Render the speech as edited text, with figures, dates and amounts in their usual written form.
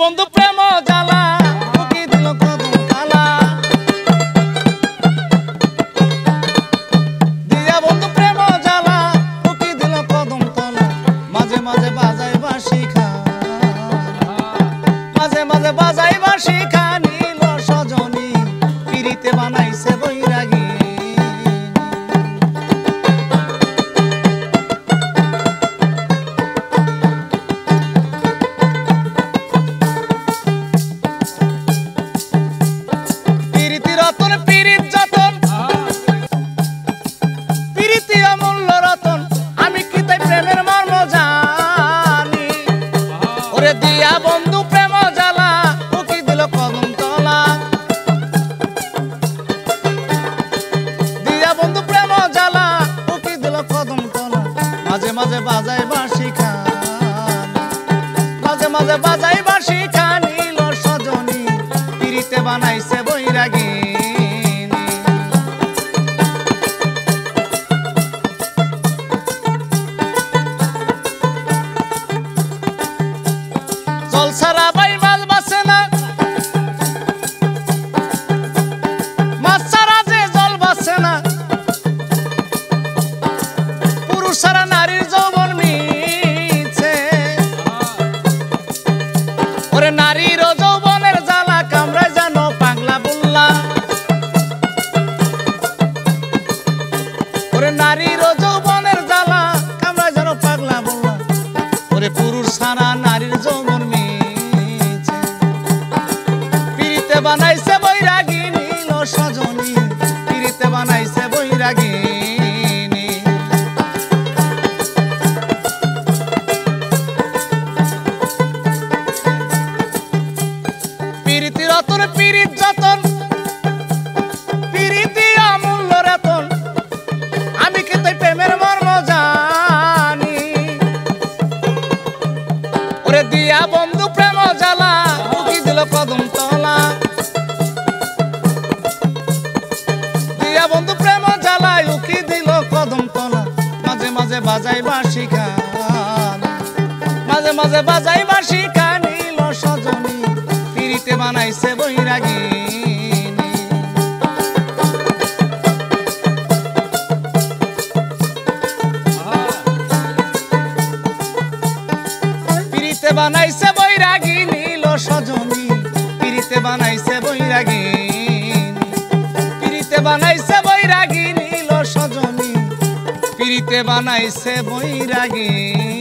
বন্ধু প্রেম জ্বালা উকি দিল কদম তালা দিয়া বন্ধু প্রেম জ্বালা উকি দিল কদম তলা মাঝে মাঝে বাজাই বাঁশি খা মাঝে মাঝে বাজাই বাঁশি খা নীল সজনী পিরিতে বানাইছে বৈরাগী দিয়া বন্ধু প্রেম জ্বালা উকি দিল কদম তলা দিয়া বন্ধু প্রেম জ্বালা উকি দিল কদম তলা মাঝে মাঝে বাজাই বাঁশি খান মাঝে মাঝে বাজাই বাঁশি খান নীল সজনী পিরিতে বানাইছে বৈরাগী সারা ভাই মাছ বাসে না মাছ সারা যে জল বাসে না পুরুষ সারা নারীর যৌবন মিছে ওরে নারীর যৌবনের জ্বালা কামড়ায় জানো পাগলা বুল্লা ওরে নারীর যৌবনের জ্বালা কামড়ায় জানো পাগলা বুল্লা ওরে পুরুষ সারা নারীর যৌবন বানাইছে বৈরাগী নীল সজনী পিরিতে বানাইছে বৈরাগী পিরিতি রতন পিরিত যতন পিরিতি অমূল্য রতন আমি কি তাই প্রেমের মর্ম জানি ওরে দিয়া বন্ধু প্রেম জ্বালা উকি দিল কদম তলা বন্ধু প্রেম জ্বালায় উকি দিল কদম তলা মাঝে মাঝে বাজাই বাঁশি খান মাঝে মাঝে বাজাই বাঁশি খান নীল সজনী পিরিতে বানাইছে বৈরাগী পিরিতে বানাইছে বৈরাগী নীল সজনী পিরিতে বানাইছে বৈরাগী বানাইছে বৈরাগী নীল সজনী পিরিতে বানাইছে বৈরাগী।